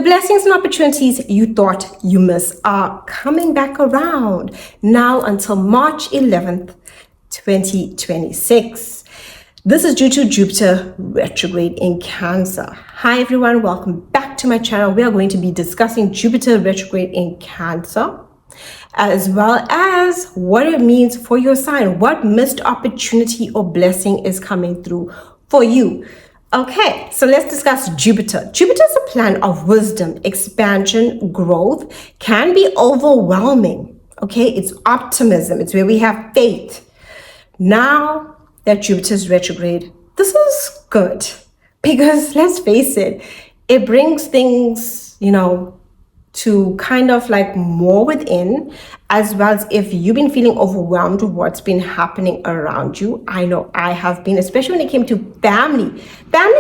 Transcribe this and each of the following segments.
The blessings and opportunities you thought you missed are coming back around now until March 11th, 2026. This is due to Jupiter retrograde in Cancer. Hi everyone, welcome back to my channel. We are going to be discussing Jupiter retrograde in Cancer, as well as what it means for your sign. What missed opportunity or blessing is coming through for you. Okay, so let's discuss Jupiter. Jupiter is a planet of wisdom, expansion, growth, can be overwhelming. Okay, it's optimism. It's where we have faith. Now that Jupiter is retrograde, this is good because let's face it, it brings things, to kind of like more within, as well as if you've been feeling overwhelmed with what's been happening around you. I know I have been, especially when it came to family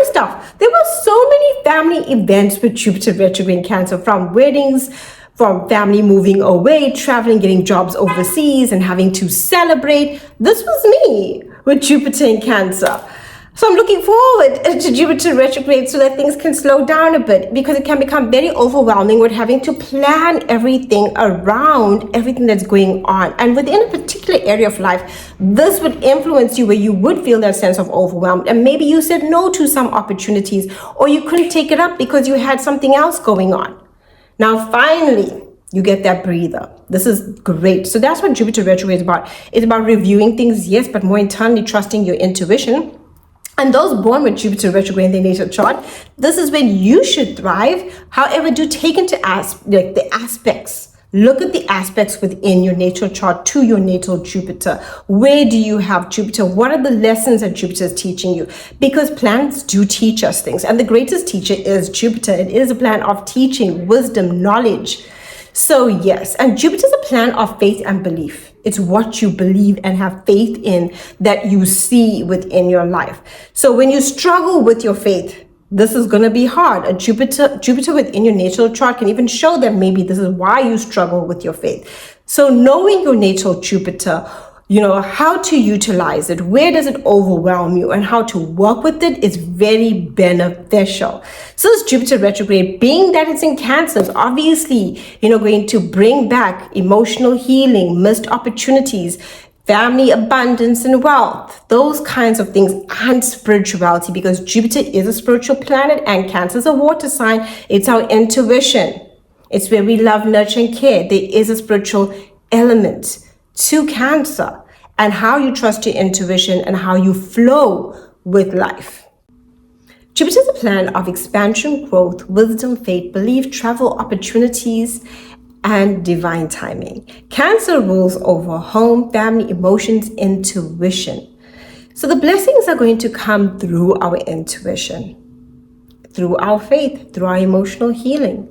stuff. There were so many family events with Jupiter retrograde in Cancer, from weddings, from family moving away, traveling, getting jobs overseas and having to celebrate. This was me with Jupiter in Cancer. So I'm looking forward to Jupiter retrograde so that things can slow down a bit, because it can become very overwhelming with having to plan everything around everything that's going on. And within a particular area of life, this would influence you where you would feel that sense of overwhelm. And maybe you said no to some opportunities, or you couldn't take it up because you had something else going on. Now, finally, you get that breather. This is great. So that's what Jupiter retrograde is about. It's about reviewing things, yes, but more internally trusting your intuition. And those born with Jupiter retrograde in their natal chart, this is when you should thrive. However, do take into the aspects. Look at the aspects within your natal chart to your natal Jupiter. Where do you have Jupiter? What are the lessons that Jupiter is teaching you? Because planets do teach us things. And the greatest teacher is Jupiter. It is a planet of teaching, wisdom, knowledge. So yes, and Jupiter is a planet of faith and belief. It's what you believe and have faith in that you see within your life. So when you struggle with your faith, this is going to be hard. A Jupiter within your natal chart can even show that maybe this is why you struggle with your faith. So knowing your natal Jupiter, how to utilize it, where does it overwhelm you, and how to work with it is very beneficial. So this Jupiter retrograde, being that it's in Cancer, is obviously, going to bring back emotional healing, missed opportunities, family abundance and wealth, those kinds of things, and spirituality, because Jupiter is a spiritual planet and Cancer is a water sign. It's our intuition. It's where we love, nurture, and care. There is a spiritual element to Cancer, and how you trust your intuition and how you flow with life. Jupiter is a planet of expansion, growth, wisdom, faith, belief, travel, opportunities, and divine timing. Cancer rules over home, family, emotions, intuition. So the blessings are going to come through our intuition, through our faith, through our emotional healing.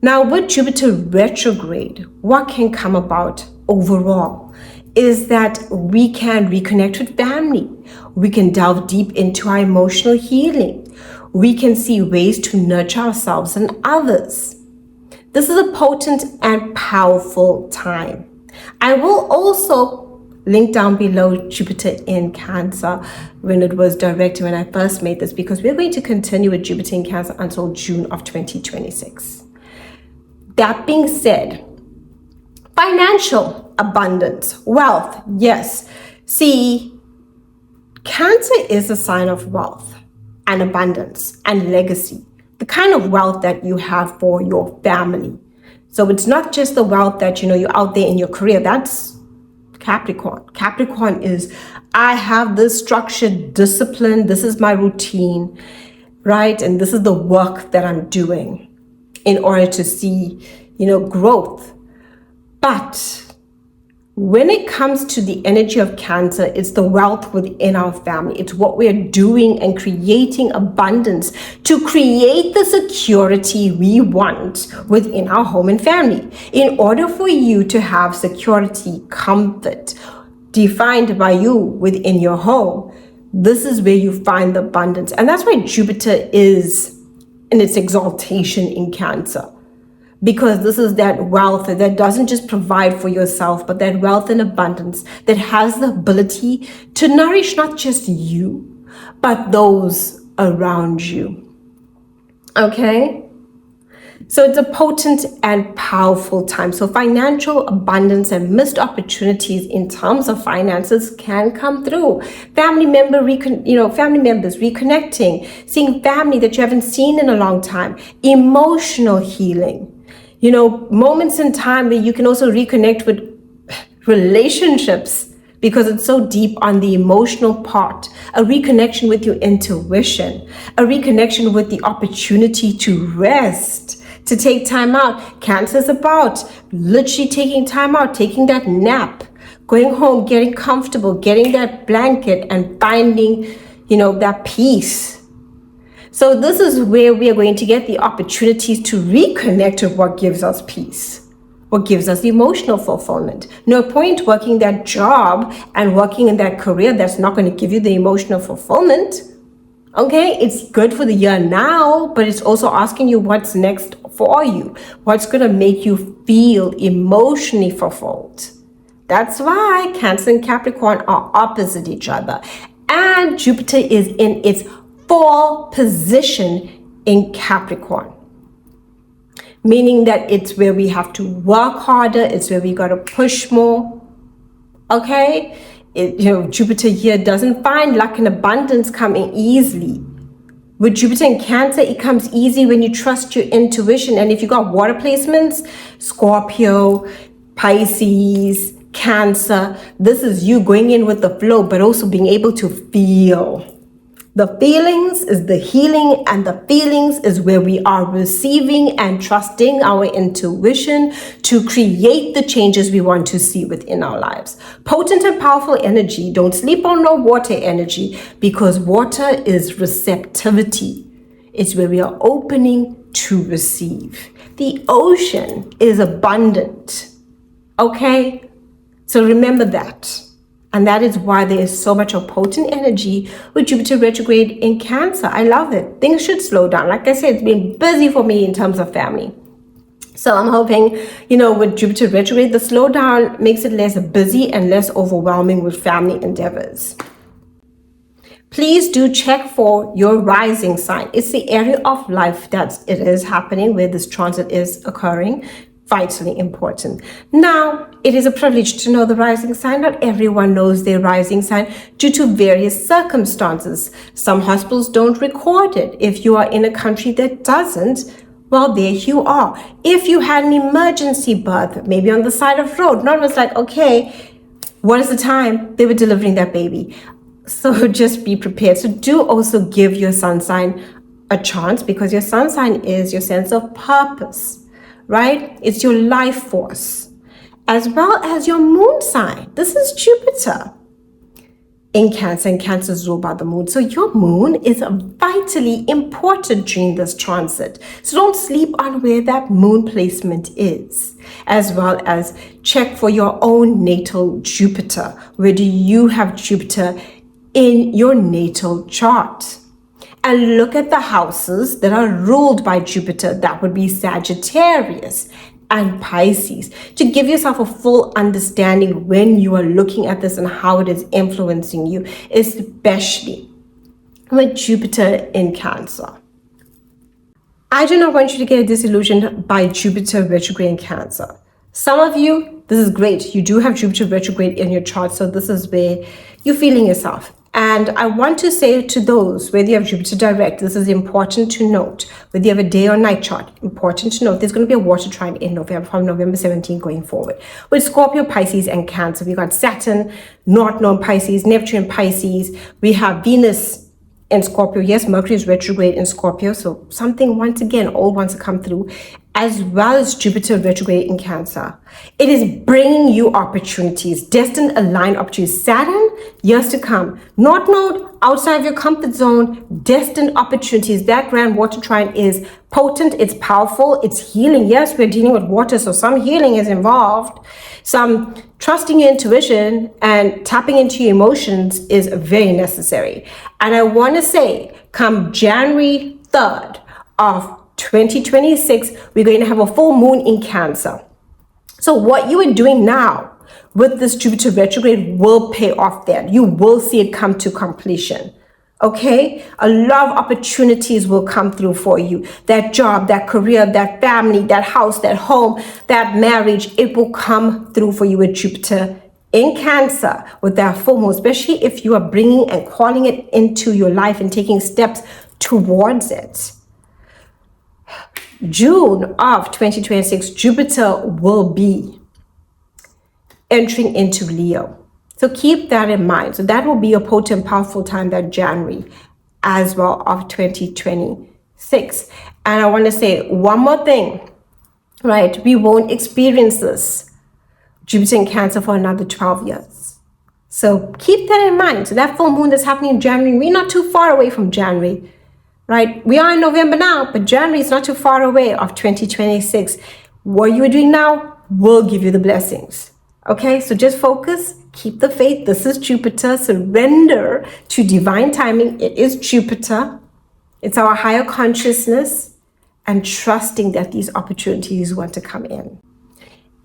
Now, with Jupiter retrograde, what can come about overall is that we can reconnect with family. We can delve deep into our emotional healing. We can see ways to nurture ourselves and others. This is a potent and powerful time. I will also link down below Jupiter in Cancer when it was directed when I first made this, because we're going to continue with Jupiter in Cancer until June of 2026. That being said, financial abundance, wealth, yes. See, Cancer is a sign of wealth and abundance and legacy, the kind of wealth that you have for your family. So it's not just the wealth that, you're out there in your career. That's Capricorn. Capricorn is, I have this structured discipline. This is my routine, right? And this is the work that I'm doing in order to see, growth. But when it comes to the energy of Cancer, it's the wealth within our family. It's what we're doing and creating abundance to create the security we want within our home and family. In order for you to have security, comfort, defined by you within your home, this is where you find the abundance. And that's why Jupiter is in its exaltation in Cancer. Because this is that wealth that doesn't just provide for yourself, but that wealth and abundance that has the ability to nourish not just you, but those around you. Okay? So it's a potent and powerful time. So financial abundance and missed opportunities in terms of finances can come through. Family members reconnecting, seeing family that you haven't seen in a long time, emotional healing. Moments in time where you can also reconnect with relationships because it's so deep on the emotional part, a reconnection with your intuition, a reconnection with the opportunity to rest, to take time out. Cancer is about literally taking time out, taking that nap, going home, getting comfortable, getting that blanket and finding, that peace. So this is where we are going to get the opportunities to reconnect with what gives us peace, what gives us emotional fulfillment. No point working that job and working in that career that's not going to give you the emotional fulfillment. Okay, it's good for the year now, but it's also asking you what's next for you, what's going to make you feel emotionally fulfilled. That's why Cancer and Capricorn are opposite each other. And Jupiter is in its fall position in Capricorn, meaning that it's where we have to work harder, it's where we got to push more. Okay, Jupiter here doesn't find luck and abundance coming easily. With Jupiter in Cancer, it comes easy when you trust your intuition. And if you got water placements, Scorpio, Pisces, Cancer, this is you going in with the flow, but also being able to feel. The feelings is the healing, and the feelings is where we are receiving and trusting our intuition to create the changes we want to see within our lives. Potent and powerful energy. Don't sleep on no water energy, because water is receptivity. It's where we are opening to receive. The ocean is abundant. Okay? So remember that. And that is why there is so much of potent energy with Jupiter retrograde in Cancer. I love it. Things should slow down. Like I said, it's been busy for me in terms of family. So I'm hoping, with Jupiter retrograde, the slowdown makes it less busy and less overwhelming with family endeavors. Please do check for your rising sign. It's the area of life that it is happening, where this transit is occurring. Vitally important. Now, it is a privilege to know the rising sign. Not everyone knows their rising sign due to various circumstances. Some hospitals don't record it. If you are in a country that doesn't, well, there you are. If you had an emergency birth, maybe on the side of the road, not was like, okay, what is the time they were delivering that baby? So just be prepared. So do also give your sun sign a chance, because your sun sign is your sense of purpose. Right? It's your life force, as well as your moon sign. This is Jupiter in Cancer, and Cancer is ruled by the moon. So your moon is vitally important during this transit. So don't sleep on where that moon placement is, as well as check for your own natal Jupiter. Where do you have Jupiter in your natal chart? And look at the houses that are ruled by Jupiter. That would be Sagittarius and Pisces, to give yourself a full understanding when you are looking at this and how it is influencing you, especially with Jupiter in Cancer. I do not want you to get disillusioned by Jupiter retrograde in Cancer. Some of you, this is great. You do have Jupiter retrograde in your chart, so this is where you're feeling yourself. And I want to say to those, whether you have Jupiter direct, this is important to note. Whether you have a day or night chart, important to note, there's going to be a water trine in November, from November 17 going forward. With Scorpio, Pisces, and Cancer, we got Saturn, North Node Pisces, Neptune Pisces. We have Venus in Scorpio. Yes, Mercury is retrograde in Scorpio. So something, once again, old wants to come through, as well as Jupiter retrograde in Cancer. It is bringing you opportunities, destined aligned opportunities. Saturn, years to come. North Node, outside of your comfort zone, destined opportunities. That grand water trine is potent, it's powerful, it's healing. Yes, we're dealing with water, so some healing is involved. Some trusting your intuition and tapping into your emotions is very necessary. And I want to say, come January 3rd of 2026, we're going to have a full moon in Cancer. So what you are doing now with this Jupiter retrograde will pay off then. You will see it come to completion. Okay, a lot of opportunities will come through for you. That job, that career, that family, that house, that home, that marriage, it will come through for you with Jupiter in Cancer with that full moon, especially if you are bringing and calling it into your life and taking steps towards it. June of 2026, Jupiter will be entering into Leo. So keep that in mind. So that will be a potent, powerful time, that January as well of 2026. And I want to say one more thing, right? We won't experience this Jupiter in Cancer for another 12 years. So keep that in mind. So that full moon that's happening in January, we're not too far away from January, right? We are in November now, but January is not too far away of 2026. What you are doing now will give you the blessings. Okay, so just focus, keep the faith. This is Jupiter. Surrender to divine timing. It is Jupiter. It's our higher consciousness, and trusting that these opportunities want to come in.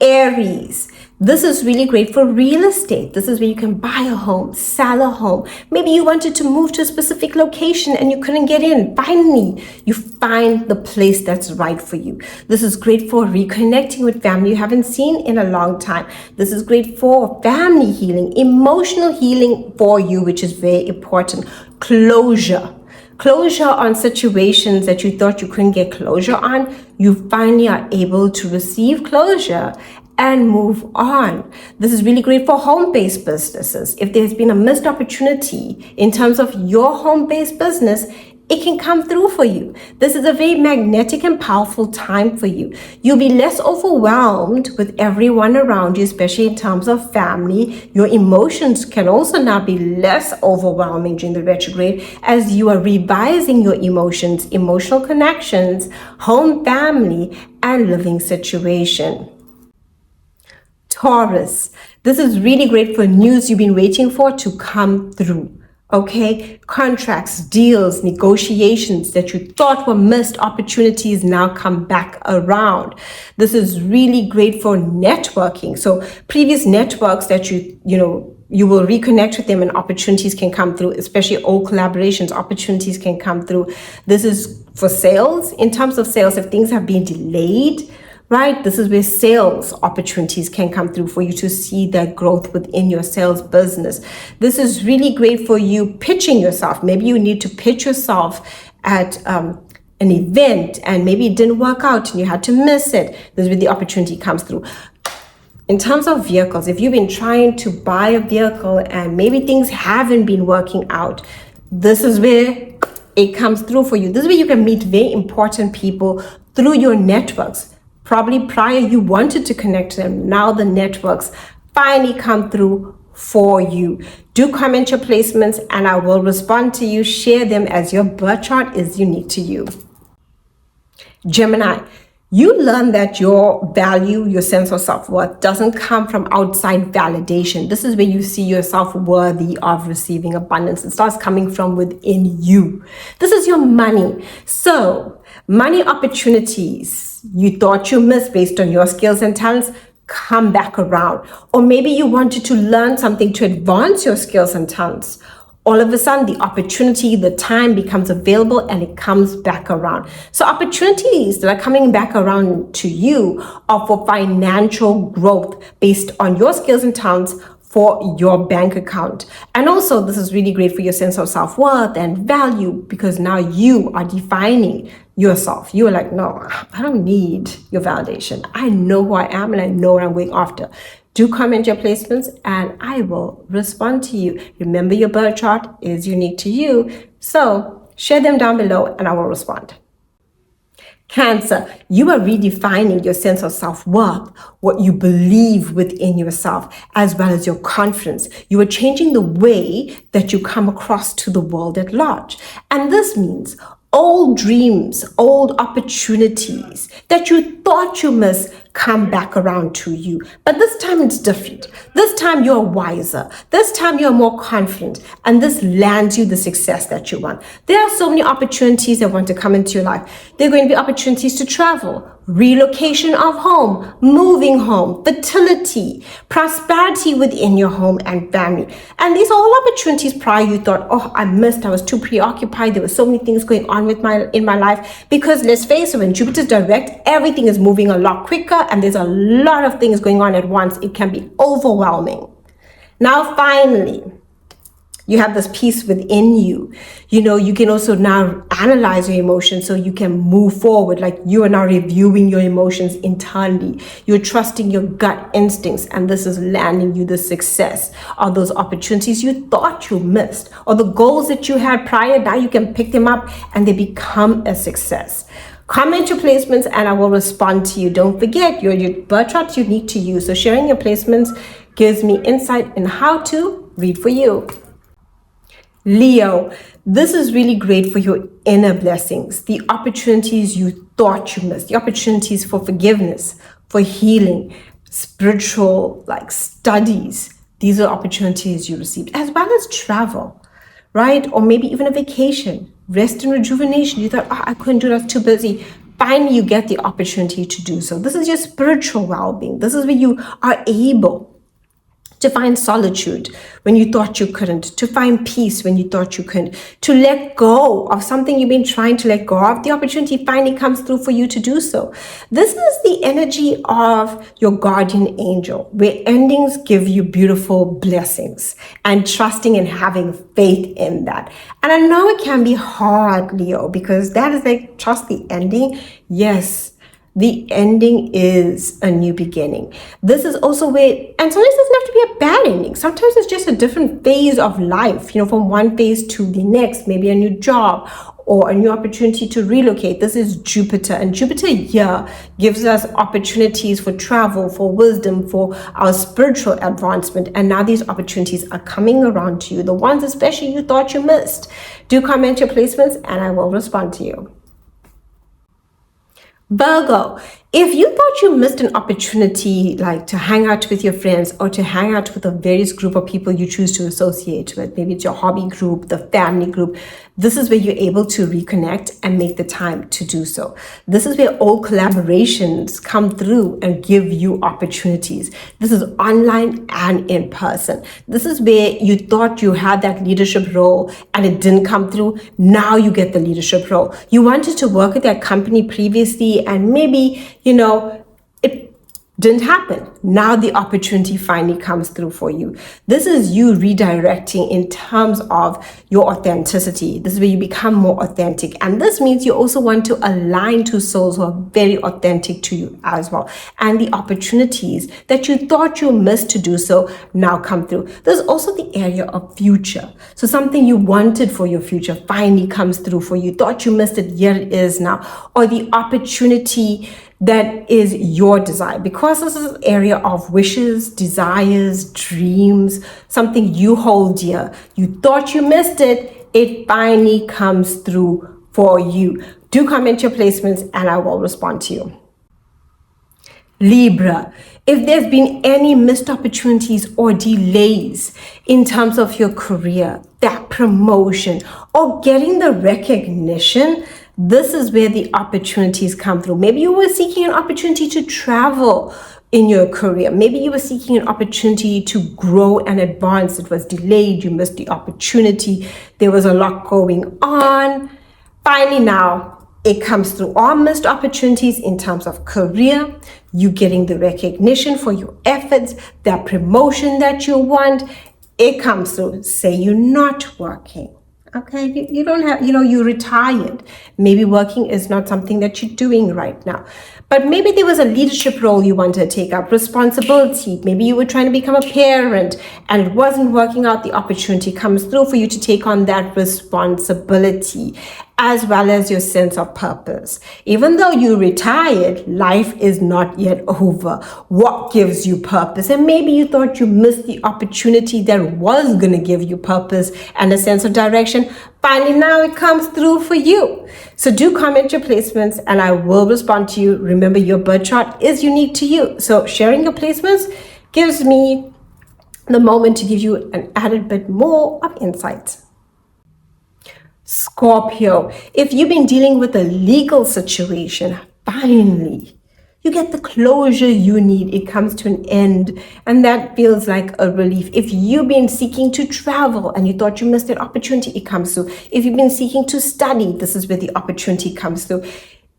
Aries, this is really great for real estate. This is where you can buy a home, sell a home. Maybe you wanted to move to a specific location and you couldn't get in. Finally, you find the place that's right for you. This is great for reconnecting with family you haven't seen in a long time. This is great for family healing, emotional healing for you, which is very important. Closure on situations that you thought you couldn't get closure on. You finally are able to receive closure and move on. This is really great for home-based businesses. If there's been a missed opportunity in terms of your home-based business, it can come through for you. This is a very magnetic and powerful time for you. You'll be less overwhelmed with everyone around you, especially in terms of family. Your emotions can also now be less overwhelming during the retrograde as you are revising your emotions, emotional connections, home, family, and living situation. Taurus, this is really great for news you've been waiting for to come through. Okay, contracts, deals, negotiations that you thought were missed opportunities now come back around. This is really great for networking. So previous networks that you will reconnect with them and opportunities can come through, especially old collaborations, opportunities can come through. This is for sales. In terms of sales, if things have been delayed, right? This is where sales opportunities can come through for you to see that growth within your sales business. This is really great for you pitching yourself. Maybe you need to pitch yourself at an event and maybe it didn't work out and you had to miss it. This is where the opportunity comes through. In terms of vehicles, if you've been trying to buy a vehicle and maybe things haven't been working out, this is where it comes through for you. This is where you can meet very important people through your networks. Probably prior you wanted to connect to them. Now the networks finally come through for you. Do comment your placements and I will respond to you. Share them as your birth chart is unique to you. Gemini, you learn that your value, your sense of self-worth doesn't come from outside validation. This is where you see yourself worthy of receiving abundance. It starts coming from within you. This is your money. So money opportunities you thought you missed based on your skills and talents come back around. Or maybe you wanted to learn something to advance your skills and talents. All of a sudden, the opportunity, the time becomes available and it comes back around. So opportunities that are coming back around to you are for financial growth based on your skills and talents for your bank account. And also, this is really great for your sense of self-worth and value because now you are defining yourself. You are like, no, I don't need your validation. I know who I am and I know what I'm going after. Do comment your placements and I will respond to you. Remember, your birth chart is unique to you. So share them down below and I will respond. Cancer, you are redefining your sense of self-worth, what you believe within yourself, as well as your confidence. You are changing the way that you come across to the world at large. And this means old dreams, old opportunities that you thought you missed come back around to you. But this time it's different. This time you're wiser. This time you're more confident. And this lands you the success that you want. There are so many opportunities that want to come into your life. There are going to be opportunities to travel, relocation of home, moving home, fertility, prosperity within your home and family. And these are all opportunities prior you thought, oh, I missed. I was too preoccupied. There were so many things going on in my life. Because let's face it, when Jupiter's direct, everything is moving a lot quicker and there's a lot of things going on at once. It can be overwhelming. Now, finally, you have this peace within you. You can also now analyze your emotions so you can move forward. Like you are now reviewing your emotions internally. You're trusting your gut instincts, and this is landing you the success of those opportunities you thought you missed, or the goals that you had prior. Now you can pick them up and they become a success. Comment your placements and I will respond to you. Don't forget, your birth chart's unique to you. So sharing your placements gives me insight in how to read for you. Leo, this is really great for your inner blessings, the opportunities you thought you missed, the opportunities for forgiveness, for healing, spiritual studies. These are opportunities you received, as well as travel, right? Or maybe even a vacation, rest and rejuvenation. You thought, oh, I couldn't do that, too busy. Finally, you get the opportunity to do so. This is your spiritual well-being. This is where you are able to find solitude when you thought you couldn't, to find peace when you thought you couldn't, to let go of something you've been trying to let go of. The opportunity finally comes through for you to do so. This is the energy of your guardian angel, where endings give you beautiful blessings, and trusting and having faith in that. And I know it can be hard, Leo, because that is trust the ending. Yes. The ending is a new beginning. This is also where, and sometimes it doesn't have to be a bad ending. Sometimes it's just a different phase of life, from one phase to the next, maybe a new job or a new opportunity to relocate. This is Jupiter, and Jupiter here gives us opportunities for travel, for wisdom, for our spiritual advancement. And now these opportunities are coming around to you, the ones especially you thought you missed. Do comment your placements and I will respond to you. Virgo, if you thought you missed an opportunity to hang out with your friends or to hang out with a various group of people you choose to associate with, maybe it's your hobby group, the family group, this is where you're able to reconnect and make the time to do so. This is where all collaborations come through and give you opportunities. This is online and in person. This is where you thought you had that leadership role and it didn't come through. Now you get the leadership role. You wanted to work at that company previously and maybe it didn't happen. Now the opportunity finally comes through for you. This is you redirecting in terms of your authenticity. This is where you become more authentic. And this means you also want to align to souls who are very authentic to you as well. And the opportunities that you thought you missed to do so now come through. There's also the area of future. So something you wanted for your future finally comes through for you. Thought you missed it, here it is now. Or the opportunity that is your desire, because this is an area of wishes, desires, dreams, something you hold dear. You thought you missed it, it finally comes through for you. Do comment your placements and I will respond to you. Libra, if there's been any missed opportunities or delays in terms of your career, that promotion, or getting the recognition, this is where the opportunities come through. Maybe you were seeking an opportunity to travel in your career. Maybe you were seeking an opportunity to grow and advance. It was delayed. You missed the opportunity. There was a lot going on. Finally, now it comes through. All missed opportunities in terms of career, you getting the recognition for your efforts, that promotion that you want, it comes through. Say you're not working. Okay, you don't have, you're retired. Maybe working is not something that you're doing right now. But maybe there was a leadership role you wanted to take up, responsibility. Maybe you were trying to become a parent and it wasn't working out. The opportunity comes through for you to take on that responsibility. as well as your sense of purpose. Even though you retired, life is not yet over. What gives you purpose? And maybe you thought you missed the opportunity that was going to give you purpose and a sense of direction. Finally, now it comes through for you. So do comment your placements and I will respond to you. Remember, your birth chart is unique to you. So sharing your placements gives me the moment to give you an added bit more of insight. Scorpio, if you've been dealing with a legal situation, finally, you get the closure you need. It comes to an end, and that feels like a relief. If you've been seeking to travel and you thought you missed that opportunity, it comes through. If you've been seeking to study, this is where the opportunity comes through.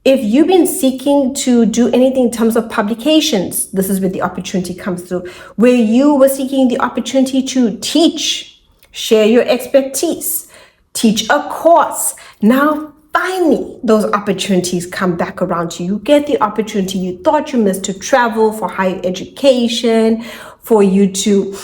If you've been seeking to do anything in terms of publications, this is where the opportunity comes through. Where you were seeking the opportunity to teach, share your expertise, teach a course. Now, finally, those opportunities come back around to you. You get the opportunity you thought you missed to travel for higher education, for you to,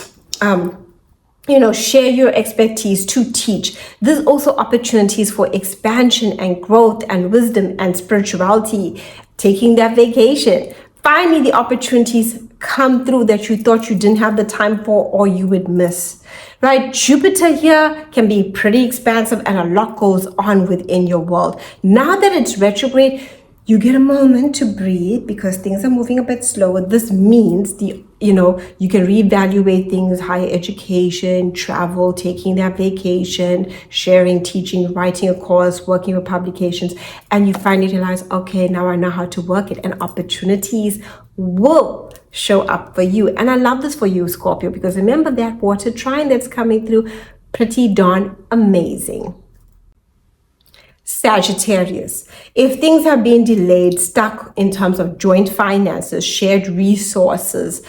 share your expertise, to teach. There's also opportunities for expansion and growth and wisdom and spirituality, taking that vacation. Finally, the opportunities come through that you thought you didn't have the time for or you would miss, right? Jupiter here can be pretty expansive and a lot goes on within your world. Now that it's retrograde, you get a moment to breathe because things are moving a bit slower. This means you can reevaluate things, higher education, travel, taking that vacation, sharing, teaching, writing a course, working with publications, and you finally realize, okay, now I know how to work it, and opportunities will show up for you. And I love this for you, Scorpio, because remember that water trine that's coming through, pretty darn amazing. Sagittarius, if things have been delayed, stuck in terms of joint finances, shared resources,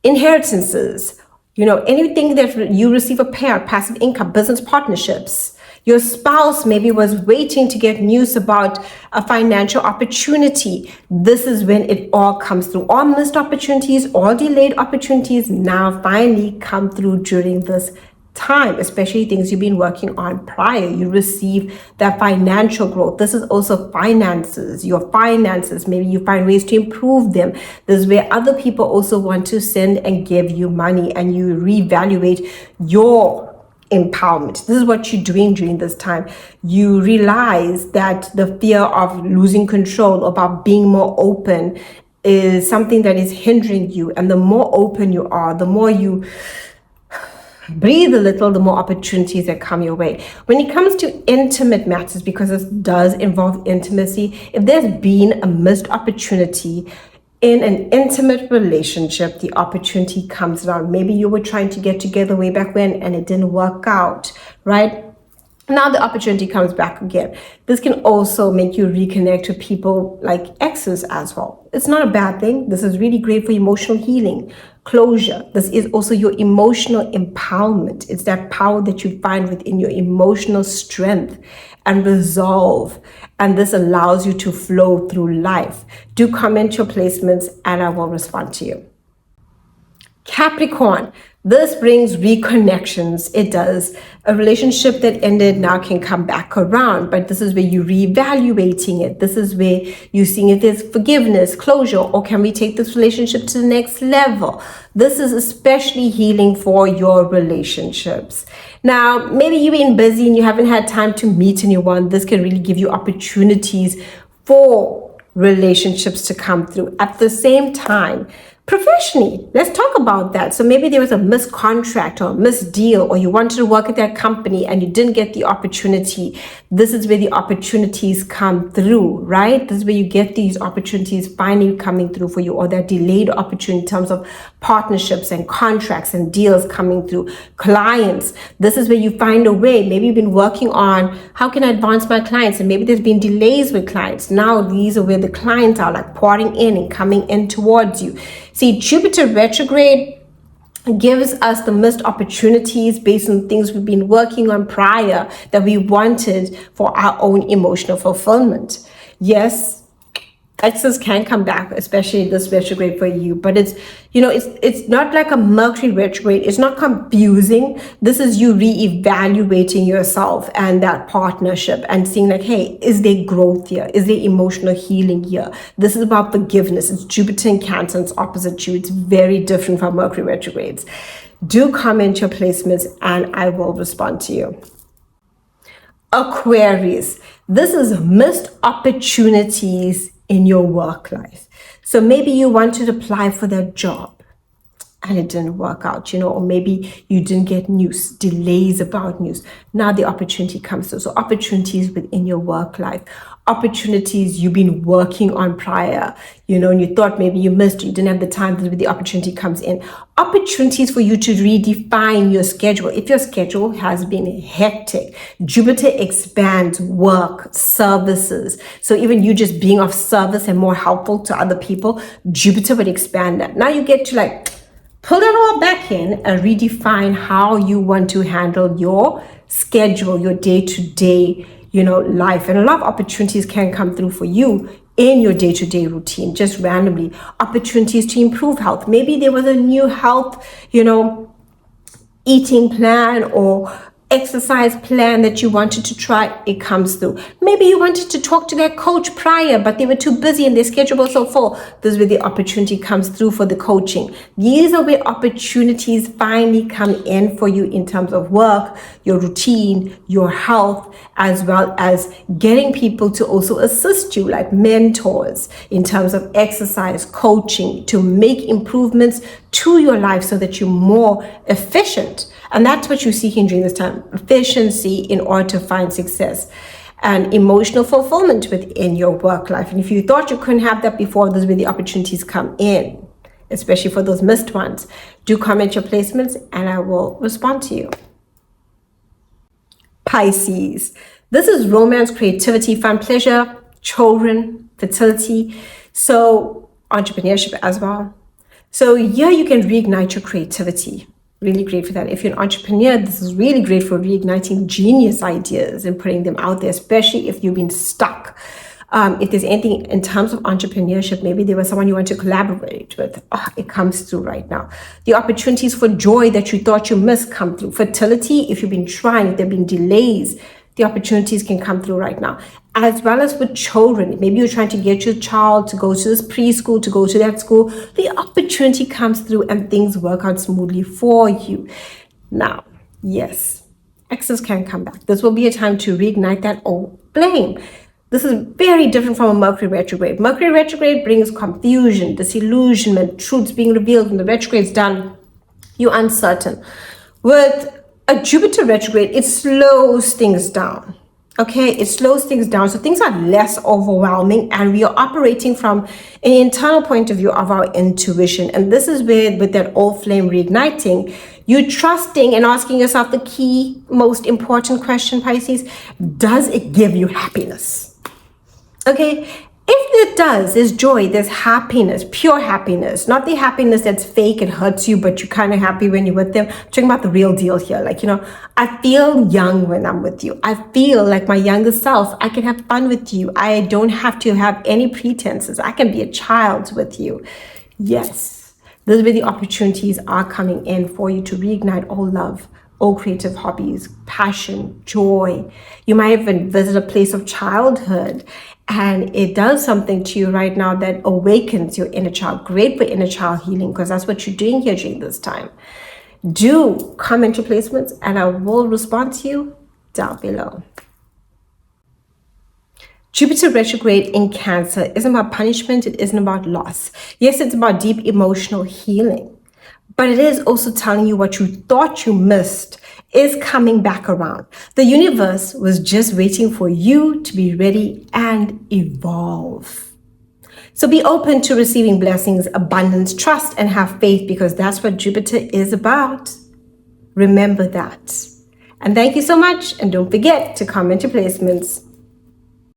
inheritances, anything that you receive a payout, passive income, business partnerships, your spouse maybe was waiting to get news about a financial opportunity. This is when it all comes through. All missed opportunities, all delayed opportunities now finally come through during this time, especially things you've been working on prior. You receive that financial growth. This is also finances, your finances. Maybe you find ways to improve them. This is where other people also want to send and give you money, and you reevaluate your empowerment. This is what you're doing during this time. You realize that the fear of losing control, about being more open, is something that is hindering you. And the more open you are, the more you breathe a little, the more opportunities that come your way. When it comes to intimate matters, because it does involve intimacy, if there's been a missed opportunity in an intimate relationship, the opportunity comes around. Maybe you were trying to get together way back when and it didn't work out, right? Now the opportunity comes back again. This can also make you reconnect with people like exes as well. It's not a bad thing. This is really great for emotional healing, closure. This is also your emotional empowerment. It's that power that you find within your emotional strength and resolve. And this allows you to flow through life. Do comment your placements and I will respond to you. Capricorn, this brings reconnections. It does. A relationship that ended now can come back around, but this is where you're reevaluating it. This is where you're seeing if there's forgiveness, closure, or can we take this relationship to the next level? This is especially healing for your relationships. Now, maybe you've been busy and you haven't had time to meet anyone. This can really give you opportunities for relationships to come through. At the same time, professionally, let's talk about that. So maybe there was a missed contract or a missed deal, or you wanted to work at that company and you didn't get the opportunity. This is where the opportunities come through, right? This is where you get these opportunities finally coming through for you, or that delayed opportunity in terms of partnerships and contracts and deals coming through. Clients, this is where you find a way. Maybe you've been working on how can I advance my clients, and maybe there's been delays with clients. Now these are where the clients are like pouring in and coming in towards you. See, Jupiter retrograde gives us the missed opportunities based on things we've been working on prior that we wanted for our own emotional fulfillment. Yes, exes can come back, especially this retrograde for you, but it's, it's not like a Mercury retrograde. It's not confusing. This is you reevaluating yourself and that partnership and seeing like, hey, is there growth here? Is there emotional healing here? This is about forgiveness. It's Jupiter in Cancer, it's opposite you. It's very different from Mercury retrogrades. Do comment your placements and I will respond to you. Aquarius, this is missed opportunities in your work life. So maybe you wanted to apply for that job and it didn't work out, or maybe you didn't get news, delays about news. Now the opportunity comes through. So opportunities within your work life, opportunities you've been working on prior, and you thought maybe you missed, you didn't have the time, but the opportunity comes in. Opportunities for you to redefine your schedule. If your schedule has been hectic, Jupiter expands work, services. So even you just being of service and more helpful to other people, Jupiter would expand that. Now you get to pull it all back in and redefine how you want to handle your schedule, your day-to-day, life. And a lot of opportunities can come through for you in your day-to-day routine, just randomly. Opportunities to improve health. Maybe there was a new health, eating plan or exercise plan that you wanted to try, it comes through. Maybe you wanted to talk to their coach prior, but they were too busy and their schedule was so full. This is where the opportunity comes through for the coaching. These are where opportunities finally come in for you in terms of work, your routine, your health, as well as getting people to also assist you, like mentors, in terms of exercise, coaching, to make improvements to your life so that you're more efficient. And that's what you're seeking during this time, efficiency in order to find success and emotional fulfillment within your work life. And if you thought you couldn't have that before, this is where the opportunities come in, especially for those missed ones. Do comment your placements and I will respond to you. Pisces, this is romance, creativity, fun, pleasure, children, fertility, so entrepreneurship as well. So here you can reignite your creativity. Really great for that. If you're an entrepreneur, this is really great for reigniting genius ideas and putting them out there, especially if you've been stuck. If there's anything in terms of entrepreneurship, maybe there was someone you want to collaborate with. It comes through right now. The opportunities for joy that you thought you missed come through. Fertility, if you've been trying, if there have been delays, the opportunities can come through right now. As well as with children, maybe you're trying to get your child to go to this preschool, to go to that school. The opportunity comes through and things work out smoothly for you. Now, yes, exes can come back. This will be a time to reignite that old flame. This is very different from a Mercury retrograde. Mercury retrograde brings confusion, disillusionment, truths being revealed. When the retrograde's done, you're uncertain. With a Jupiter retrograde, it slows things down. Okay, it slows things down. So things are less overwhelming and we are operating from an internal point of view of our intuition. And this is where, with that old flame reigniting, you're trusting and asking yourself the key, most important question, Pisces, does it give you happiness? Okay, if it does, there's joy, there's happiness, pure happiness, not the happiness that's fake, it hurts you, but you're kind of happy when you're with them. I'm talking about the real deal here. I feel young when I'm with you. I feel like my younger self. I can have fun with you. I don't have to have any pretenses. I can be a child with you. Yes, this is where the opportunities are coming in for you to reignite all love, all creative hobbies, passion, joy. You might even visit a place of childhood and it does something to you right now that awakens your inner child. Great for inner child healing because that's what you're doing here during this time. Do comment your placements and I will respond to you down below. Jupiter retrograde in Cancer isn't about punishment. It isn't about loss. Yes, it's about deep emotional healing, but it is also telling you what you thought you missed is coming back around. The universe was just waiting for you to be ready and evolve. So be open to receiving blessings, abundance, trust, and have faith because that's what Jupiter is about. Remember that. And thank you so much. And don't forget to comment your placements.